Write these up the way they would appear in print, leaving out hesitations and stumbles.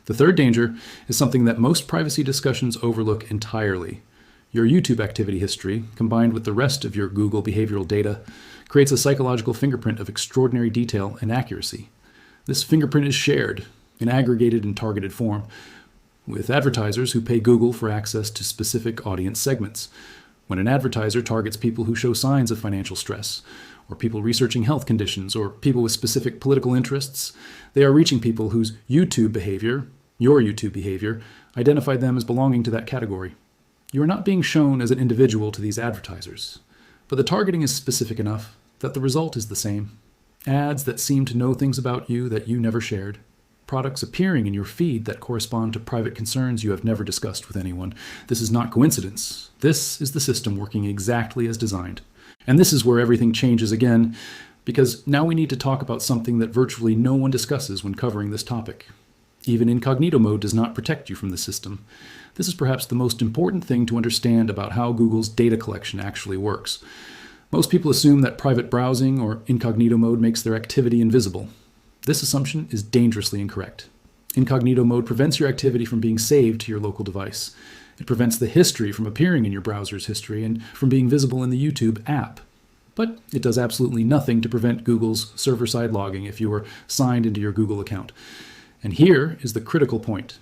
The third danger is something that most privacy discussions overlook entirely. Your YouTube activity history, combined with the rest of your Google behavioral data, creates a psychological fingerprint of extraordinary detail and accuracy. This fingerprint is shared in aggregated and targeted form with advertisers who pay Google for access to specific audience segments. When an advertiser targets people who show signs of financial stress, or people researching health conditions, or people with specific political interests, they are reaching people whose YouTube behavior, your YouTube behavior, identified them as belonging to that category. You are not being shown as an individual to these advertisers, but the targeting is specific enough that the result is the same. Ads that seem to know things about you that you never shared. Products appearing in your feed that correspond to private concerns you have never discussed with anyone. This is not coincidence. This is the system working exactly as designed. And this is where everything changes again, because now we need to talk about something that virtually no one discusses when covering this topic. Even incognito mode does not protect you from the system. This is perhaps the most important thing to understand about how Google's data collection actually works. Most people assume that private browsing or incognito mode makes their activity invisible. This assumption is dangerously incorrect. Incognito mode prevents your activity from being saved to your local device. It prevents the history from appearing in your browser's history and from being visible in the YouTube app. But it does absolutely nothing to prevent Google's server-side logging if you are signed into your Google account. And here is the critical point.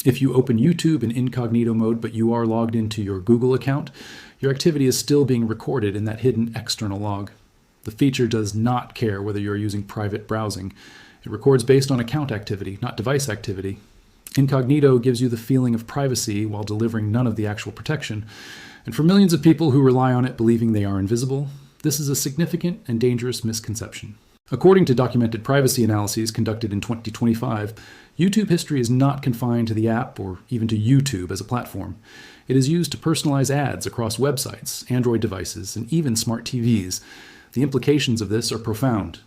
If you open YouTube in incognito mode but you are logged into your Google account, your activity is still being recorded in that hidden external log. The feature does not care whether you're using private browsing. It records based on account activity, not device activity. Incognito gives you the feeling of privacy while delivering none of the actual protection. And for millions of people who rely on it believing they are invisible, this is a significant and dangerous misconception. According to documented privacy analyses conducted in 2025, YouTube history is not confined to the app or even to YouTube as a platform. It is used to personalize ads across websites, Android devices, and even smart TVs. The implications of this are profound.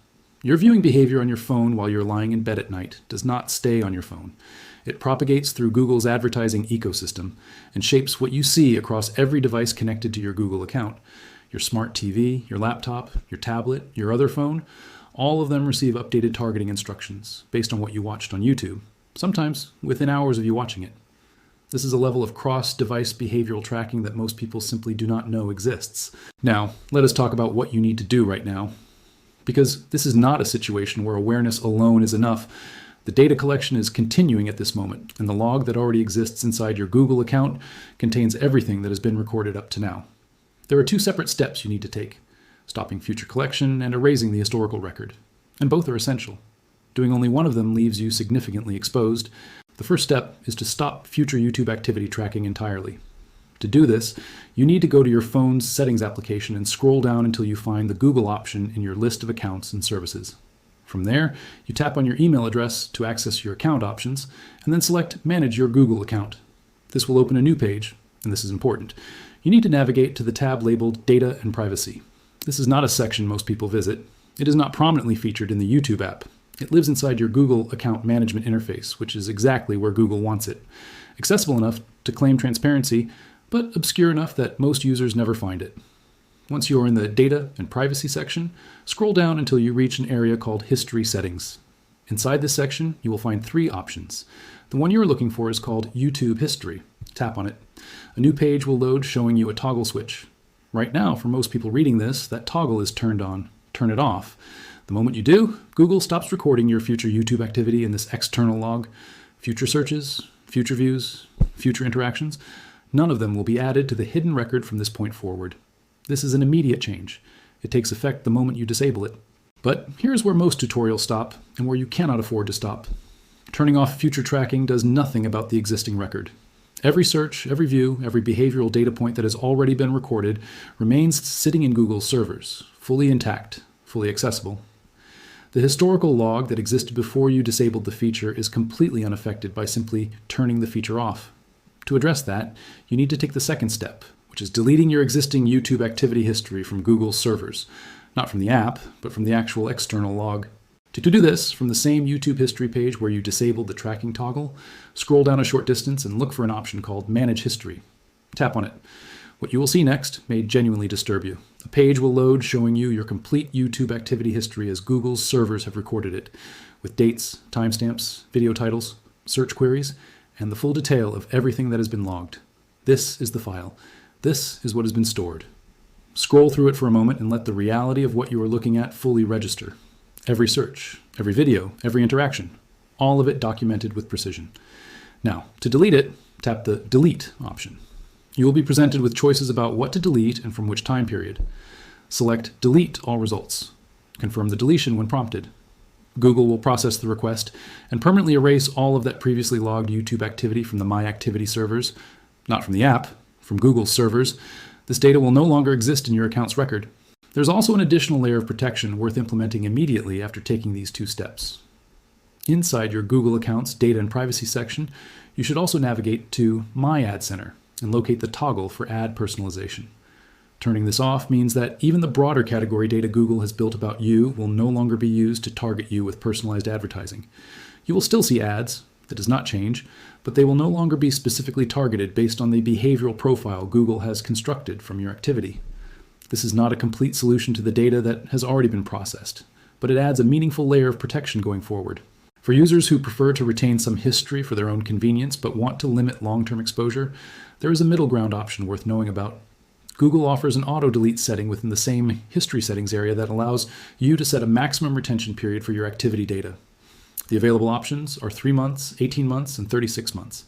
Your viewing behavior on your phone while you're lying in bed at night does not stay on your phone. It propagates through Google's advertising ecosystem and shapes what you see across every device connected to your Google account. Your smart TV, your laptop, your tablet, your other phone, all of them receive updated targeting instructions based on what you watched on YouTube, sometimes within hours of you watching it. This is a level of cross-device behavioral tracking that most people simply do not know exists. Now, let us talk about what you need to do right now. Because this is not a situation where awareness alone is enough. The data collection is continuing at this moment, and the log that already exists inside your Google account contains everything that has been recorded up to now. There are two separate steps you need to take: stopping future collection and erasing the historical record. And both are essential. Doing only one of them leaves you significantly exposed. The first step is to stop future YouTube activity tracking entirely. To do this, you need to go to your phone's settings application and scroll down until you find the Google option in your list of accounts and services. From there, you tap on your email address to access your account options, and then select Manage Your Google Account. This will open a new page, and this is important. You need to navigate to the tab labeled Data and Privacy. This is not a section most people visit. It is not prominently featured in the YouTube app. It lives inside your Google account management interface, which is exactly where Google wants it. Accessible enough to claim transparency, but obscure enough that most users never find it. Once you are in the Data and Privacy section, scroll down until you reach an area called History Settings. Inside this section, you will find three options. The one you are looking for is called YouTube History. Tap on it. A new page will load showing you a toggle switch. Right now, for most people reading this, that toggle is turned on. Turn it off. The moment you do, Google stops recording your future YouTube activity in this external log. Future searches, future views, future interactions, none of them will be added to the hidden record from this point forward. This is an immediate change. It takes effect the moment you disable it. But here's where most tutorials stop and where you cannot afford to stop. Turning off future tracking does nothing about the existing record. Every search, every view, every behavioral data point that has already been recorded remains sitting in Google's servers, fully intact, fully accessible. The historical log that existed before you disabled the feature is completely unaffected by simply turning the feature off. To address that, you need to take the second step, which is deleting your existing YouTube activity history from Google's servers, not from the app, but from the actual external log. To do this, from the same YouTube history page where you disabled the tracking toggle, scroll down a short distance and look for an option called Manage History. Tap on it. What you will see next may genuinely disturb you. A page will load showing you your complete YouTube activity history as Google's servers have recorded it, with dates, timestamps, video titles, search queries, and the full detail of everything that has been logged. This is the file. This is what has been stored. Scroll through it for a moment and let the reality of what you are looking at fully register. Every search, every video, every interaction, all of it documented with precision. Now, to delete it, tap the Delete option. You will be presented with choices about what to delete and from which time period. Select Delete All Results. Confirm the deletion when prompted. Google will process the request and permanently erase all of that previously logged YouTube activity from the My Activity servers, not from the app, from Google's servers. This data will no longer exist in your account's record. There's also an additional layer of protection worth implementing immediately after taking these two steps. Inside your Google account's Data and Privacy section, you should also navigate to My Ad Center and locate the toggle for ad personalization. Turning this off means that even the broader category data Google has built about you will no longer be used to target you with personalized advertising. You will still see ads, that does not change, but they will no longer be specifically targeted based on the behavioral profile Google has constructed from your activity. This is not a complete solution to the data that has already been processed, but it adds a meaningful layer of protection going forward. For users who prefer to retain some history for their own convenience but want to limit long-term exposure, there is a middle ground option worth knowing about. Google offers an auto-delete setting within the same history settings area that allows you to set a maximum retention period for your activity data. The available options are 3 months, 18 months, and 36 months.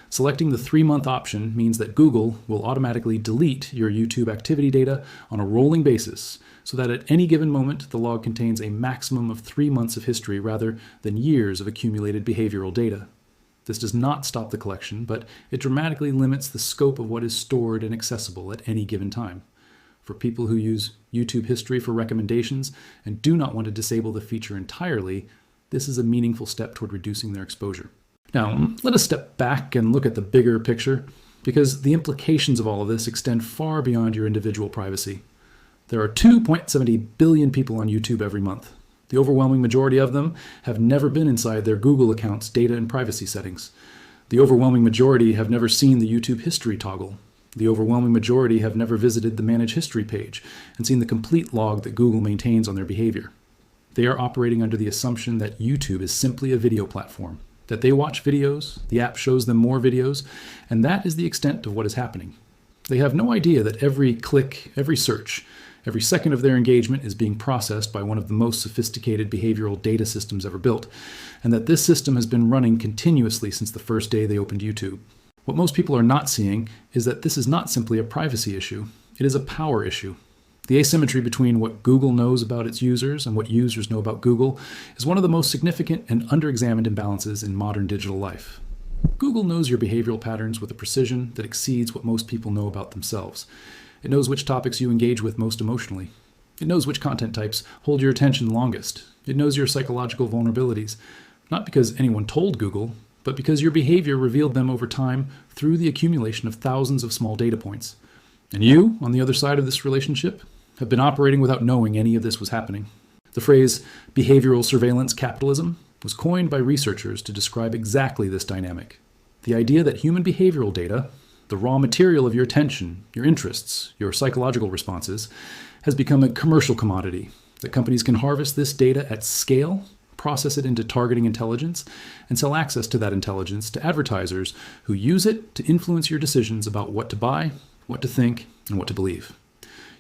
Selecting the 3-month option means that Google will automatically delete your YouTube activity data on a rolling basis so that at any given moment the log contains a maximum of 3 months of history rather than years of accumulated behavioral data. This does not stop the collection, but it dramatically limits the scope of what is stored and accessible at any given time. For people who use YouTube history for recommendations and do not want to disable the feature entirely, this is a meaningful step toward reducing their exposure. Now, let us step back and look at the bigger picture, because the implications of all of this extend far beyond your individual privacy. There are 2.70 billion people on YouTube every month. The overwhelming majority of them have never been inside their Google account's data and privacy settings. The overwhelming majority have never seen the YouTube history toggle. The overwhelming majority have never visited the Manage History page and seen the complete log that Google maintains on their behavior. They are operating under the assumption that YouTube is simply a video platform, that they watch videos, the app shows them more videos, and that is the extent of what is happening. They have no idea that every click, every search, every second of their engagement is being processed by one of the most sophisticated behavioral data systems ever built, and that this system has been running continuously since the first day they opened YouTube. What most people are not seeing is that this is not simply a privacy issue, it is a power issue. The asymmetry between what Google knows about its users and what users know about Google is one of the most significant and underexamined imbalances in modern digital life. Google knows your behavioral patterns with a precision that exceeds what most people know about themselves. It knows which topics you engage with most emotionally. It knows which content types hold your attention longest. It knows your psychological vulnerabilities, not because anyone told Google, but because your behavior revealed them over time through the accumulation of thousands of small data points. And you, on the other side of this relationship, have been operating without knowing any of this was happening. The phrase behavioral surveillance capitalism was coined by researchers to describe exactly this dynamic. The idea that human behavioral data, the raw material of your attention, your interests, your psychological responses, has become a commercial commodity, that companies can harvest this data at scale, process it into targeting intelligence, and sell access to that intelligence to advertisers who use it to influence your decisions about what to buy, what to think, and what to believe.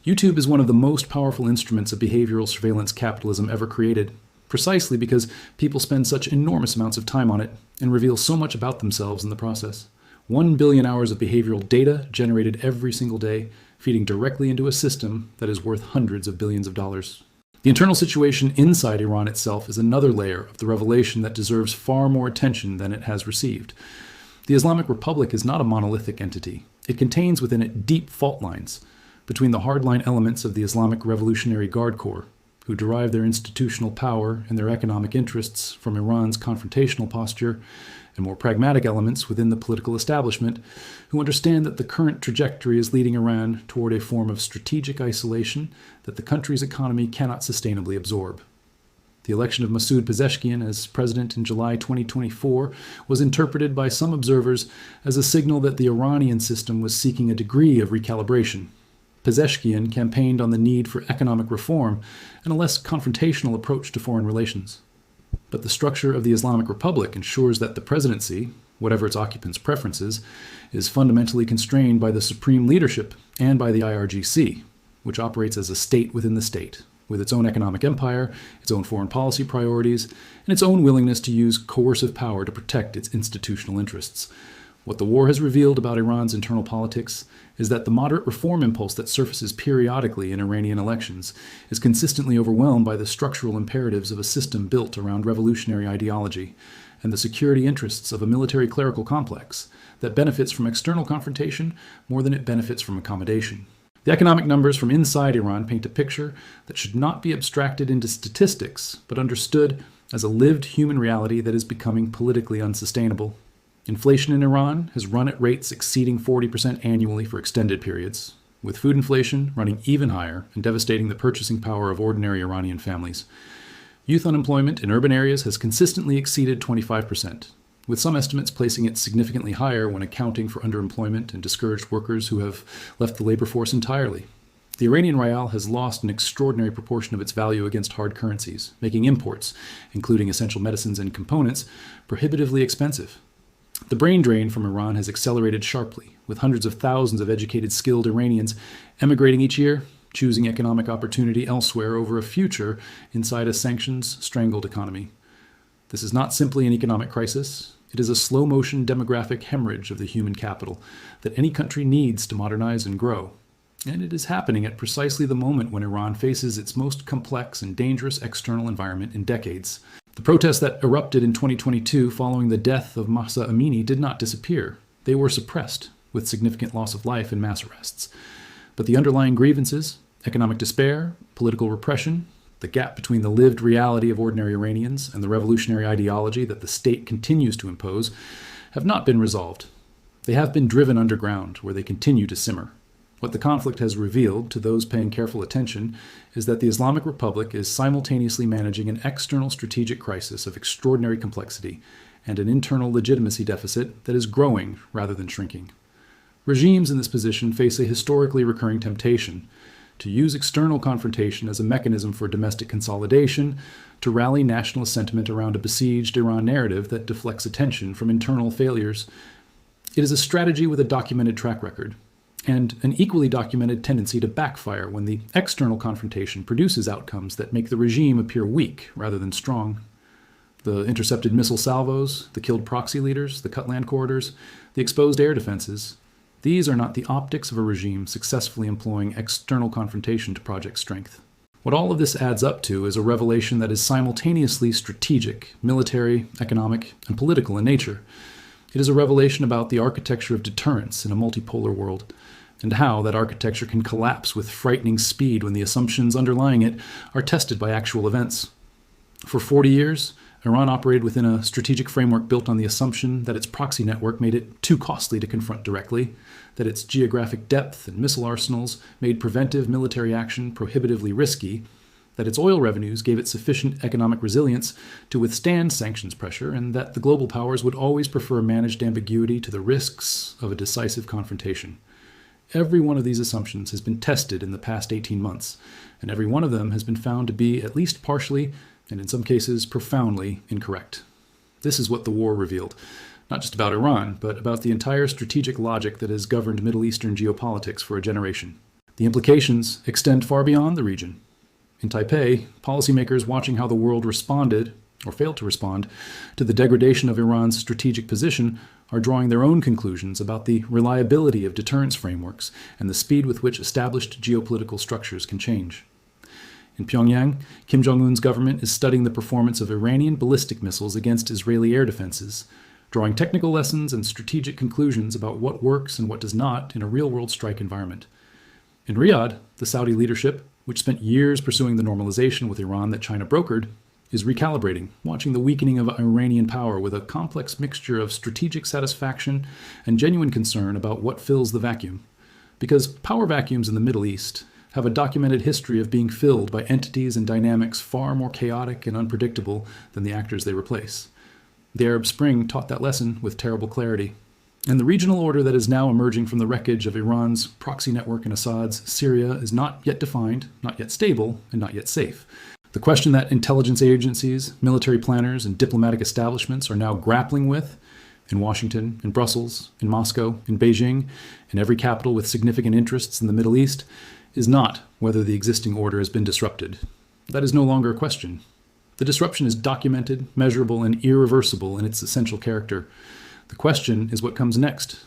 YouTube is one of the most powerful instruments of behavioral surveillance capitalism ever created, precisely because people spend such enormous amounts of time on it and reveal so much about themselves in the process. 1 billion hours of behavioral data generated every single day, feeding directly into a system that is worth hundreds of billions of dollars. The internal situation inside Iran itself is another layer of the revelation that deserves far more attention than it has received. The Islamic Republic is not a monolithic entity. It contains within it deep fault lines between the hardline elements of the Islamic Revolutionary Guard Corps, who derive their institutional power and their economic interests from Iran's confrontational posture, and more pragmatic elements within the political establishment, who understand that the current trajectory is leading Iran toward a form of strategic isolation that the country's economy cannot sustainably absorb. The election of Masoud Pezeshkian as president in July 2024 was interpreted by some observers as a signal that the Iranian system was seeking a degree of recalibration. Pezeshkian campaigned on the need for economic reform and a less confrontational approach to foreign relations. But the structure of the Islamic Republic ensures that the presidency, whatever its occupants' preferences, is fundamentally constrained by the supreme leadership and by the IRGC, which operates as a state within the state, with its own economic empire, its own foreign policy priorities, and its own willingness to use coercive power to protect its institutional interests. What the war has revealed about Iran's internal politics is that the moderate reform impulse that surfaces periodically in Iranian elections is consistently overwhelmed by the structural imperatives of a system built around revolutionary ideology and the security interests of a military clerical complex that benefits from external confrontation more than it benefits from accommodation. The economic numbers from inside Iran paint a picture that should not be abstracted into statistics, but understood as a lived human reality that is becoming politically unsustainable. Inflation in Iran has run at rates exceeding 40% annually for extended periods, with food inflation running even higher and devastating the purchasing power of ordinary Iranian families. Youth unemployment in urban areas has consistently exceeded 25%, with some estimates placing it significantly higher when accounting for underemployment and discouraged workers who have left the labor force entirely. The Iranian rial has lost an extraordinary proportion of its value against hard currencies, making imports, including essential medicines and components, prohibitively expensive. The brain drain from Iran has accelerated sharply, with hundreds of thousands of educated, skilled Iranians emigrating each year, choosing economic opportunity elsewhere over a future inside a sanctions-strangled economy. This is not simply an economic crisis. It is a slow-motion demographic hemorrhage of the human capital that any country needs to modernize and grow. And it is happening at precisely the moment when Iran faces its most complex and dangerous external environment in decades. The protests that erupted in 2022 following the death of Mahsa Amini did not disappear. They were suppressed, with significant loss of life and mass arrests. But the underlying grievances, economic despair, political repression, the gap between the lived reality of ordinary Iranians and the revolutionary ideology that the state continues to impose, have not been resolved. They have been driven underground, where they continue to simmer. What the conflict has revealed to those paying careful attention is that the Islamic Republic is simultaneously managing an external strategic crisis of extraordinary complexity and an internal legitimacy deficit that is growing rather than shrinking. Regimes in this position face a historically recurring temptation to use external confrontation as a mechanism for domestic consolidation, to rally nationalist sentiment around a besieged Iran narrative that deflects attention from internal failures. It is a strategy with a documented track record, and an equally documented tendency to backfire when the external confrontation produces outcomes that make the regime appear weak rather than strong. The intercepted missile salvos, the killed proxy leaders, the cut land corridors, the exposed air defenses, these are not the optics of a regime successfully employing external confrontation to project strength. What all of this adds up to is a revelation that is simultaneously strategic, military, economic, and political in nature. It is a revelation about the architecture of deterrence in a multipolar world, and how that architecture can collapse with frightening speed when the assumptions underlying it are tested by actual events. For 40 years, Iran operated within a strategic framework built on the assumption that its proxy network made it too costly to confront directly, that its geographic depth and missile arsenals made preventive military action prohibitively risky, that its oil revenues gave it sufficient economic resilience to withstand sanctions pressure, and that the global powers would always prefer managed ambiguity to the risks of a decisive confrontation. Every one of these assumptions has been tested in the past 18 months, and every one of them has been found to be at least partially, and in some cases profoundly, incorrect. This is what the war revealed, not just about Iran, but about the entire strategic logic that has governed Middle Eastern geopolitics for a generation. The implications extend far beyond the region. In Taipei, policymakers watching how the world responded, or failed to respond, to the degradation of Iran's strategic position are drawing their own conclusions about the reliability of deterrence frameworks and the speed with which established geopolitical structures can change. In Pyongyang, Kim Jong-un's government is studying the performance of Iranian ballistic missiles against Israeli air defenses, drawing technical lessons and strategic conclusions about what works and what does not in a real-world strike environment. In Riyadh, the Saudi leadership, which spent years pursuing the normalization with Iran that China brokered, is recalibrating, watching the weakening of Iranian power with a complex mixture of strategic satisfaction and genuine concern about what fills the vacuum. Because power vacuums in the Middle East have a documented history of being filled by entities and dynamics far more chaotic and unpredictable than the actors they replace. The Arab Spring taught that lesson with terrible clarity. And the regional order that is now emerging from the wreckage of Iran's proxy network in Assad's Syria is not yet defined, not yet stable, and not yet safe. The question that intelligence agencies, military planners, and diplomatic establishments are now grappling with in Washington, in Brussels, in Moscow, in Beijing, in every capital with significant interests in the Middle East, is not whether the existing order has been disrupted. That is no longer a question. The disruption is documented, measurable, and irreversible in its essential character. The question is what comes next.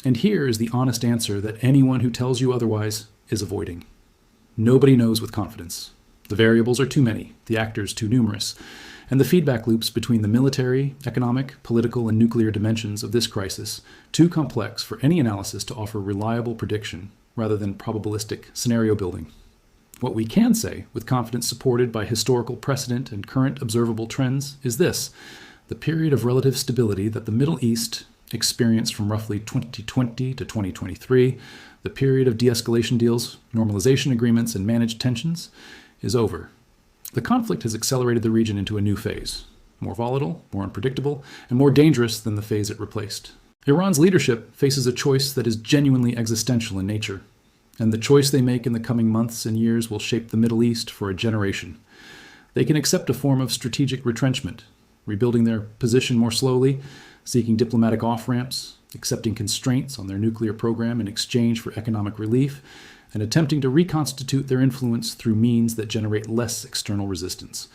And here is the honest answer that anyone who tells you otherwise is avoiding. Nobody knows with confidence. The variables are too many, the actors too numerous, and the feedback loops between the military, economic, political, and nuclear dimensions of this crisis too complex for any analysis to offer reliable prediction rather than probabilistic scenario building. What we can say, with confidence supported by historical precedent and current observable trends, is this: the period of relative stability that the Middle East experienced from roughly 2020 to 2023, the period of de-escalation deals, normalization agreements, and managed tensions, is over. The conflict has accelerated the region into a new phase, more volatile, more unpredictable, and more dangerous than the phase it replaced. Iran's leadership faces a choice that is genuinely existential in nature, and the choice they make in the coming months and years will shape the Middle East for a generation. They can accept a form of strategic retrenchment, rebuilding their position more slowly, seeking diplomatic off-ramps, accepting constraints on their nuclear program in exchange for economic relief, and attempting to reconstitute their influence through means that generate less external resistance.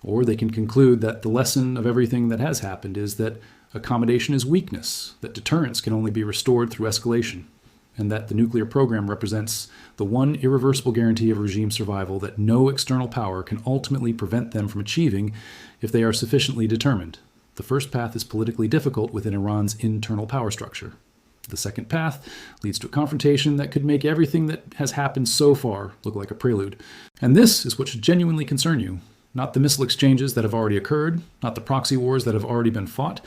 Or they can conclude that the lesson of everything that has happened is that accommodation is weakness, that deterrence can only be restored through escalation, and that the nuclear program represents the one irreversible guarantee of regime survival that no external power can ultimately prevent them from achieving if they are sufficiently determined. The first path is politically difficult within Iran's internal power structure. The second path leads to a confrontation that could make everything that has happened so far look like a prelude. And this is what should genuinely concern you. Not the missile exchanges that have already occurred, not the proxy wars that have already been fought,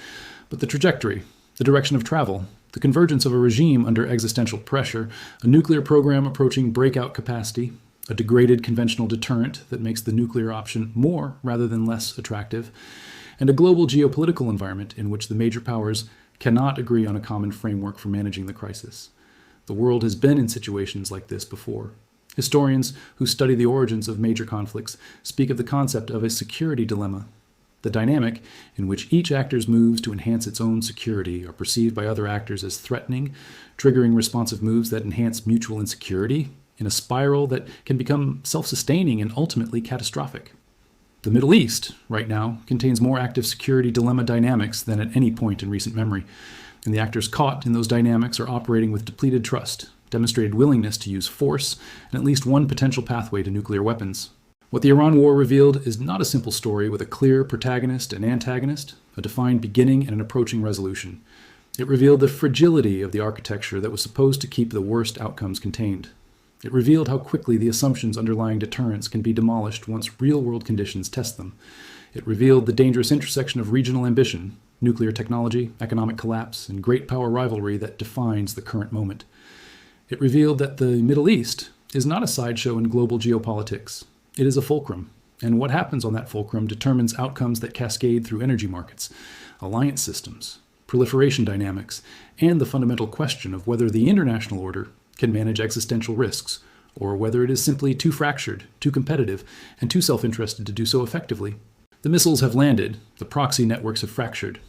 but the trajectory, the direction of travel, the convergence of a regime under existential pressure, a nuclear program approaching breakout capacity, a degraded conventional deterrent that makes the nuclear option more rather than less attractive, and a global geopolitical environment in which the major powers cannot agree on a common framework for managing the crisis. The world has been in situations like this before. Historians who study the origins of major conflicts speak of the concept of a security dilemma. The dynamic in which each actor's moves to enhance its own security are perceived by other actors as threatening, triggering responsive moves that enhance mutual insecurity in a spiral that can become self-sustaining and ultimately catastrophic. The Middle East, right now, contains more active security dilemma dynamics than at any point in recent memory, and the actors caught in those dynamics are operating with depleted trust, demonstrated willingness to use force, and at least one potential pathway to nuclear weapons. What the Iran war revealed is not a simple story with a clear protagonist and antagonist, a defined beginning and an approaching resolution. It revealed the fragility of the architecture that was supposed to keep the worst outcomes contained. It revealed how quickly the assumptions underlying deterrence can be demolished once real-world conditions test them. It revealed the dangerous intersection of regional ambition, nuclear technology, economic collapse, and great power rivalry that defines the current moment. It revealed that the Middle East is not a sideshow in global geopolitics. It is a fulcrum, and what happens on that fulcrum determines outcomes that cascade through energy markets, alliance systems, proliferation dynamics, and the fundamental question of whether the international order can manage existential risks, or whether it is simply too fractured, too competitive, and too self-interested to do so effectively. The missiles have landed, the proxy networks have fractured.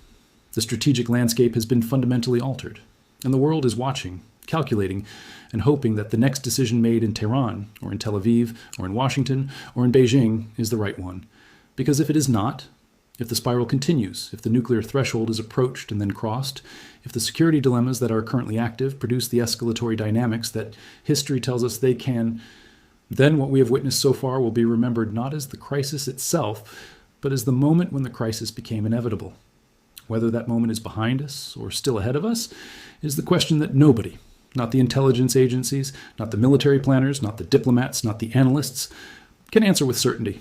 The strategic landscape has been fundamentally altered, and the world is watching, calculating, and hoping that the next decision made in Tehran, or in Tel Aviv, or in Washington, or in Beijing is the right one. Because if it is not, if the spiral continues, if the nuclear threshold is approached and then crossed, if the security dilemmas that are currently active produce the escalatory dynamics that history tells us they can, then what we have witnessed so far will be remembered not as the crisis itself, but as the moment when the crisis became inevitable. Whether that moment is behind us or still ahead of us is the question that nobody, not the intelligence agencies, not the military planners, not the diplomats, not the analysts, can answer with certainty.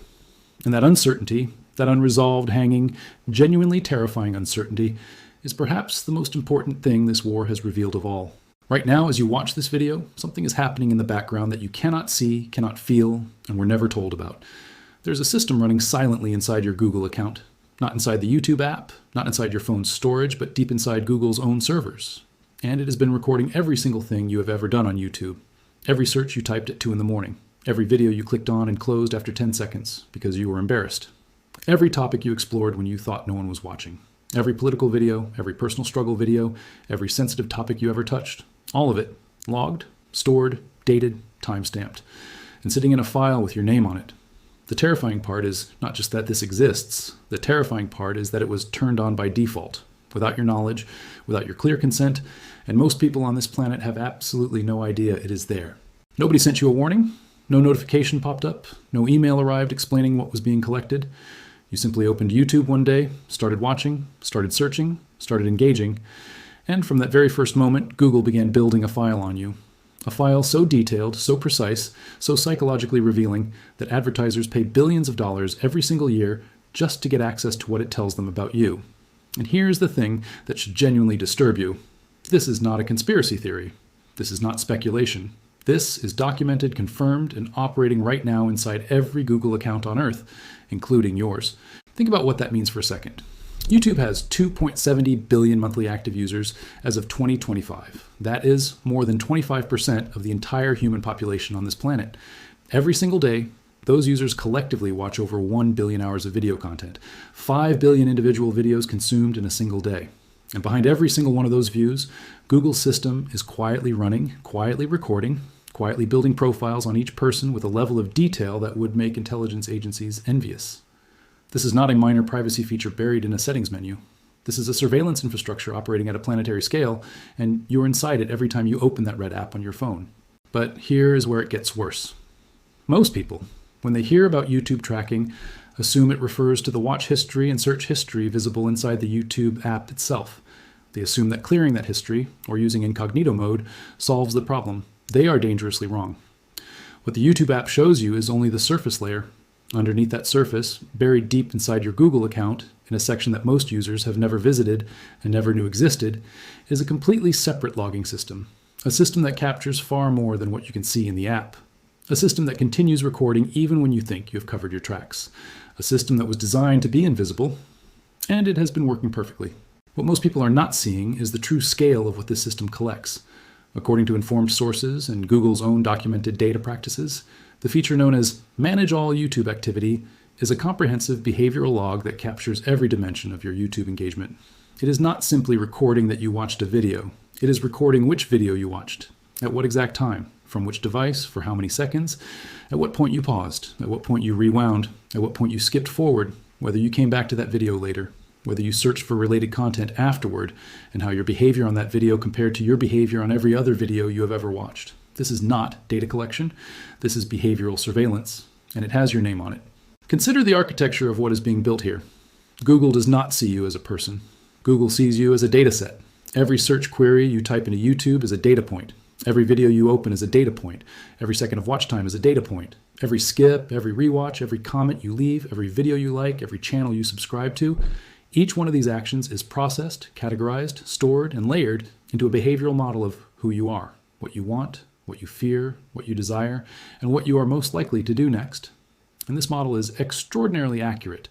And that uncertainty, that unresolved, hanging, genuinely terrifying uncertainty, is perhaps the most important thing this war has revealed of all. Right now, as you watch this video, something is happening in the background that you cannot see, cannot feel, and were never told about. There's a system running silently inside your Google account. Not inside the YouTube app, not inside your phone's storage, but deep inside Google's own servers. And it has been recording every single thing you have ever done on YouTube, every search you typed at 2 in the morning, Every video you clicked on and closed after 10 seconds because you were embarrassed. Every topic you explored when you thought no one was watching. Every political video, every personal struggle video, every sensitive topic you ever touched. All of it, logged, stored, dated, time-stamped, and sitting in a file with your name on it. The terrifying part is not just that this exists, the terrifying part is that it was turned on by default, without your knowledge, without your clear consent, and most people on this planet have absolutely no idea it is there. Nobody sent you a warning, no notification popped up, no email arrived explaining what was being collected. You simply opened YouTube one day, started watching, started searching, started engaging, and from that very first moment, Google began building a file on you. A file so detailed, so precise, so psychologically revealing that advertisers pay billions of dollars every single year just to get access to what it tells them about you. And here's the thing that should genuinely disturb you. This is not a conspiracy theory. This is not speculation. This is documented, confirmed, and operating right now inside every Google account on Earth, including yours. Think about what that means for a second. YouTube has 2.70 billion monthly active users as of 2025. That is more than 25% of the entire human population on this planet. Every single day, those users collectively watch over 1 billion hours of video content, 5 billion individual videos consumed in a single day. And behind every single one of those views, Google's system is quietly running, quietly recording, quietly building profiles on each person with a level of detail that would make intelligence agencies envious. This is not a minor privacy feature buried in a settings menu. This is a surveillance infrastructure operating at a planetary scale, and you're inside it every time you open that red app on your phone. But here is where it gets worse. Most people, when they hear about YouTube tracking, assume it refers to the watch history and search history visible inside the YouTube app itself. They assume that clearing that history, or using incognito mode, solves the problem. They are dangerously wrong. What the YouTube app shows you is only the surface layer. Underneath that surface, buried deep inside your Google account, in a section that most users have never visited and never knew existed, is a completely separate logging system. A system that captures far more than what you can see in the app. A system that continues recording even when you think you have covered your tracks. A system that was designed to be invisible, and it has been working perfectly. What most people are not seeing is the true scale of what this system collects. According to informed sources and Google's own documented data practices, the feature known as Manage All YouTube Activity is a comprehensive behavioral log that captures every dimension of your YouTube engagement. It is not simply recording that you watched a video. It is recording which video you watched, at what exact time, from which device, for how many seconds, at what point you paused, at what point you rewound, at what point you skipped forward, whether you came back to that video later, whether you searched for related content afterward, and how your behavior on that video compared to your behavior on every other video you have ever watched. This is not data collection. This is behavioral surveillance, and it has your name on it. Consider the architecture of what is being built here. Google does not see you as a person. Google sees you as a data set. Every search query you type into YouTube is a data point. Every video you open is a data point. Every second of watch time is a data point. Every skip, every rewatch, every comment you leave, every video you like, every channel you subscribe to, each one of these actions is processed, categorized, stored, and layered into a behavioral model of who you are, what you want, what you fear, what you desire, and what you are most likely to do next. And this model is extraordinarily accurate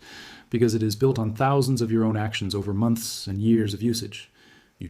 because it is built on thousands of your own actions over months and years of usage.